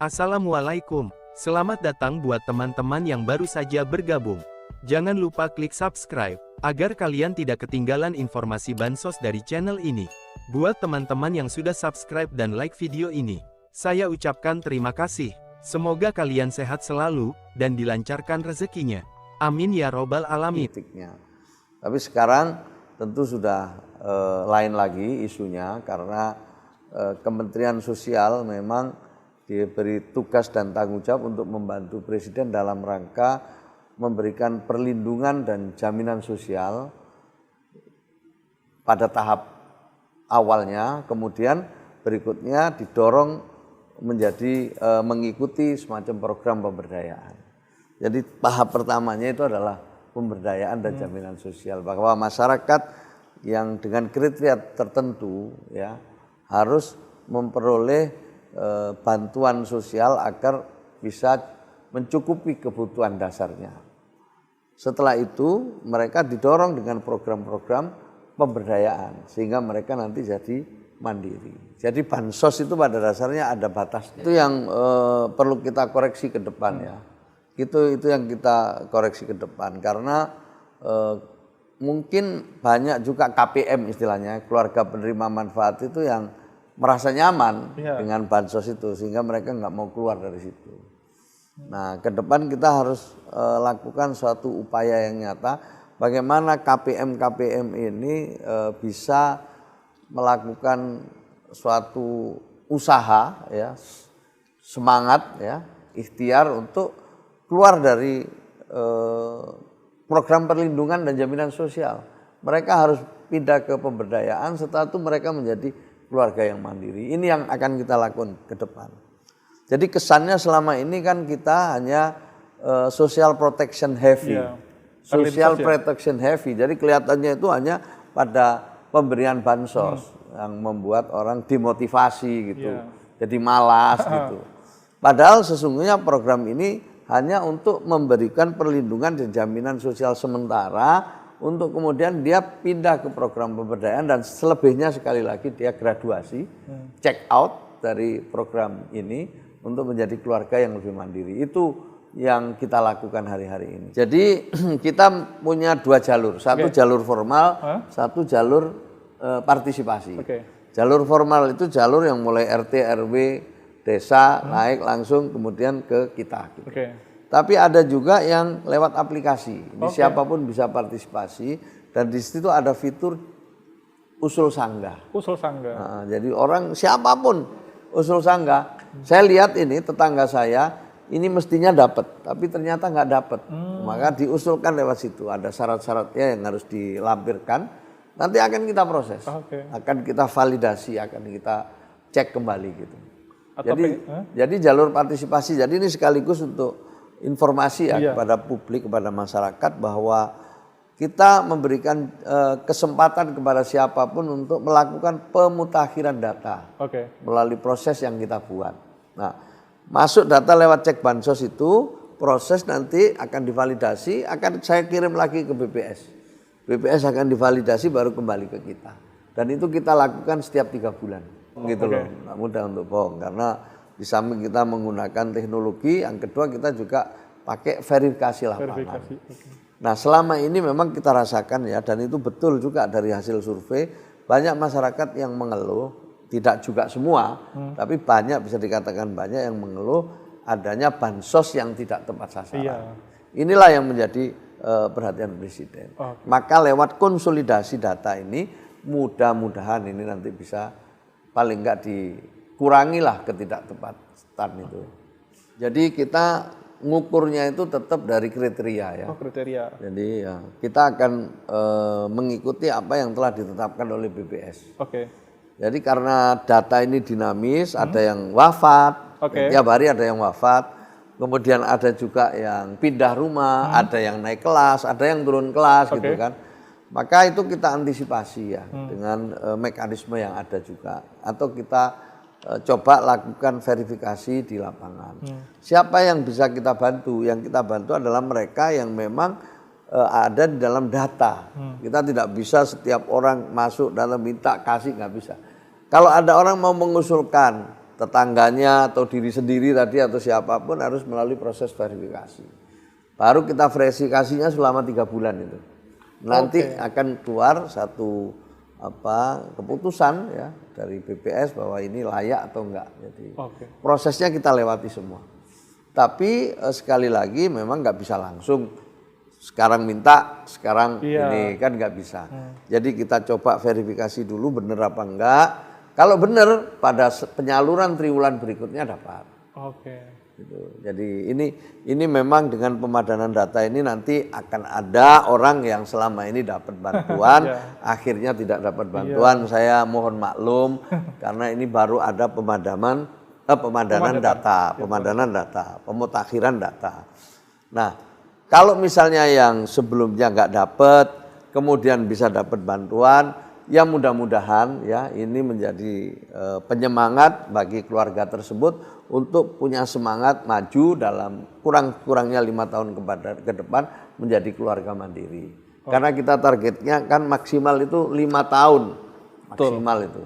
Assalamualaikum, selamat datang buat teman-teman yang baru saja bergabung. Jangan lupa klik subscribe, agar kalian tidak ketinggalan informasi bansos dari channel ini. Buat teman-teman yang sudah subscribe dan like video ini, saya ucapkan terima kasih. Semoga kalian sehat selalu, dan dilancarkan rezekinya. Amin ya robbal alamin. Tapi sekarang tentu sudah lain lagi isunya, karena Kementerian Sosial memang diberi tugas dan tanggung jawab untuk membantu Presiden dalam rangka memberikan perlindungan dan jaminan sosial pada tahap awalnya, kemudian berikutnya didorong menjadi mengikuti semacam program pemberdayaan. Jadi tahap pertamanya itu adalah pemberdayaan dan jaminan sosial, bahwa masyarakat yang dengan kriteria tertentu ya harus memperoleh bantuan sosial agar bisa mencukupi kebutuhan dasarnya. Setelah itu mereka didorong dengan program-program pemberdayaan sehingga mereka nanti jadi mandiri. Jadi bansos itu pada dasarnya ada batasnya. Itu yang perlu kita koreksi ke depan ya. Itu yang kita koreksi ke depan, karena mungkin banyak juga KPM istilahnya, keluarga penerima manfaat itu yang merasa nyaman dengan bansos itu sehingga mereka nggak mau keluar dari situ. Nah, ke depan kita harus lakukan suatu upaya yang nyata bagaimana KPM ini bisa melakukan suatu usaha ya, semangat ya, ikhtiar untuk keluar dari program perlindungan dan jaminan sosial. Mereka harus pindah ke pemberdayaan, setelah itu mereka menjadi keluarga yang mandiri. Ini yang akan kita lakukan ke depan. Jadi kesannya selama ini kan kita hanya social protection heavy. Social protection heavy. Jadi kelihatannya itu hanya pada pemberian bansos yang membuat orang dimotivasi gitu. Jadi malas gitu. Padahal sesungguhnya program ini hanya untuk memberikan perlindungan dan jaminan sosial sementara, untuk kemudian dia pindah ke program pemberdayaan, dan selebihnya sekali lagi dia graduasi, check out dari program ini untuk menjadi keluarga yang lebih mandiri. Itu yang kita lakukan hari-hari ini. Jadi kita punya dua jalur, satu jalur formal, satu jalur partisipasi. Jalur formal itu jalur yang mulai RT, RW, desa, naik langsung kemudian ke kita. Gitu. Tapi ada juga yang lewat aplikasi. Ini siapapun bisa partisipasi, dan di situ ada fitur usul sanggah. Usul sanggah. Nah, jadi orang siapapun usul sanggah. Saya lihat ini tetangga saya ini mestinya dapat, tapi ternyata nggak dapat. Maka diusulkan lewat situ. Ada syarat-syaratnya yang harus dilampirkan. Nanti akan kita proses, akan kita validasi, akan kita cek kembali gitu. Jadi jalur partisipasi. Jadi ini sekaligus untuk informasi ya kepada publik, kepada masyarakat, bahwa kita memberikan kesempatan kepada siapapun untuk melakukan pemutakhiran data melalui proses yang kita buat. Nah, masuk data lewat cek bansos itu, proses nanti akan divalidasi, akan saya kirim lagi ke BPS. BPS akan divalidasi baru kembali ke kita. Dan itu kita lakukan setiap 3 bulan. Gitu loh, nggak mudah untuk bohong, karena di samping kita menggunakan teknologi, yang kedua kita juga pakai verifikasi lapangan. Nah, selama ini memang kita rasakan ya, dan itu betul juga dari hasil survei, banyak masyarakat yang mengeluh, tidak juga semua, tapi banyak, bisa dikatakan banyak yang mengeluh adanya bansos yang tidak tepat sasaran. Inilah yang menjadi perhatian Presiden. Maka lewat konsolidasi data ini, mudah-mudahan ini nanti bisa paling enggak dikurangilah ketidaktepatan itu. Jadi kita ngukurnya itu tetap dari kriteria ya. Kriteria. Jadi ya, kita akan mengikuti apa yang telah ditetapkan oleh BPS. Jadi karena data ini dinamis, ada yang wafat, tiap hari ada yang wafat, kemudian ada juga yang pindah rumah, ada yang naik kelas, ada yang turun kelas gitu kan. Maka itu kita antisipasi ya dengan mekanisme yang ada juga, atau kita coba lakukan verifikasi di lapangan. Siapa yang bisa kita bantu? Yang kita bantu adalah mereka yang memang ada di dalam data. Kita tidak bisa setiap orang masuk dalam minta kasih, nggak bisa. Kalau ada orang mau mengusulkan tetangganya atau diri sendiri tadi atau siapapun harus melalui proses verifikasi. Baru kita verifikasinya selama 3 bulan itu. Nanti akan keluar satu keputusan ya dari BPS bahwa ini layak atau enggak. Jadi prosesnya kita lewati semua. Tapi sekali lagi memang nggak bisa langsung sekarang minta, sekarang ini kan nggak bisa. Jadi kita coba verifikasi dulu bener apa enggak. Kalau bener pada penyaluran triwulan berikutnya dapat. Gitu. Jadi ini memang dengan pemadanan data ini nanti akan ada orang yang selama ini dapat bantuan, akhirnya tidak dapat bantuan. Saya mohon maklum karena ini baru ada pemadanan data, pemutakhiran data. Nah, kalau misalnya yang sebelumnya nggak dapat, kemudian bisa dapat bantuan, ya mudah-mudahan ya ini menjadi penyemangat bagi keluarga tersebut untuk punya semangat maju dalam kurang-kurangnya 5 tahun ke depan menjadi keluarga mandiri. Karena kita targetnya kan maksimal itu 5 tahun maksimal itu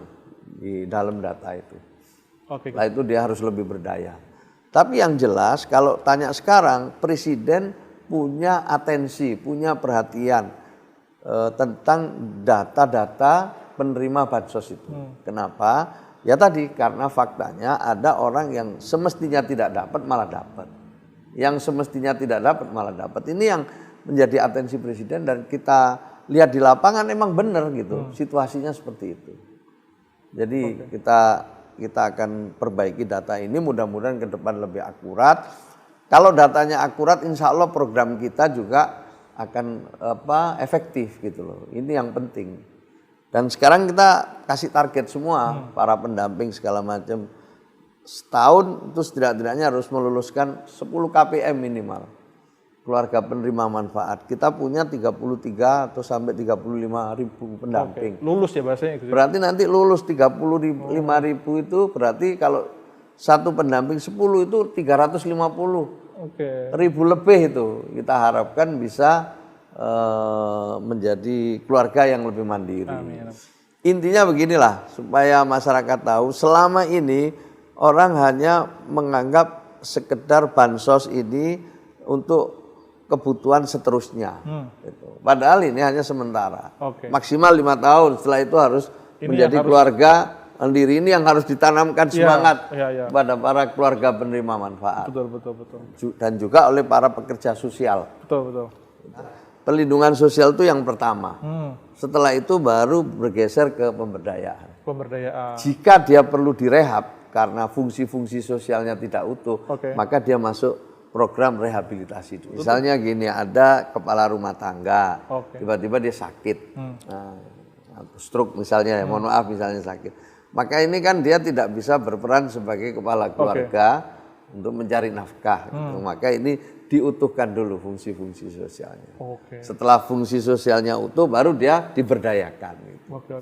di dalam data itu. Setelah itu dia harus lebih berdaya. Tapi yang jelas kalau tanya sekarang, Presiden punya atensi, punya perhatian tentang data-data penerima bansos itu. Kenapa? Ya tadi karena faktanya ada orang yang semestinya tidak dapat malah dapat. Yang semestinya tidak dapat malah dapat. Ini yang menjadi atensi Presiden dan kita lihat di lapangan emang benar gitu. Situasinya seperti itu. Jadi kita akan perbaiki data ini, mudah-mudahan ke depan lebih akurat. Kalau datanya akurat, insya Allah program kita juga akan efektif gitu loh. Ini yang penting. Dan sekarang kita kasih target semua para pendamping segala macam. Setahun itu setidaknya harus meluluskan 10 KPM minimal. Keluarga penerima manfaat. Kita punya 33 atau sampai 35 ribu pendamping. Lulus ya bahasanya. Berarti nanti lulus 35 ribu itu berarti kalau satu pendamping 10 itu 350 ribu lebih itu. Kita harapkan bisa menjadi keluarga yang lebih mandiri. Amin. Intinya beginilah supaya masyarakat tahu selama ini orang hanya menganggap sekedar bansos ini untuk kebutuhan seterusnya. Gitu. Padahal ini hanya sementara. Maksimal 5 tahun, setelah itu harus ini menjadi keluarga mandiri. Ini yang harus ditanamkan semangat pada para keluarga penerima manfaat. Betul. Dan juga oleh para pekerja sosial. Betul. Perlindungan sosial itu yang pertama. Setelah itu baru bergeser ke pemberdayaan. Jika dia perlu direhab karena fungsi-fungsi sosialnya tidak utuh, maka dia masuk program rehabilitasi. Misalnya gini, ada kepala rumah tangga, tiba-tiba dia sakit, stroke misalnya, mohon maaf misalnya sakit. Maka ini kan dia tidak bisa berperan sebagai kepala keluarga untuk mencari nafkah. Gitu. Maka ini diutuhkan dulu fungsi-fungsi sosialnya. Setelah fungsi sosialnya utuh, baru dia diberdayakan. Gitu.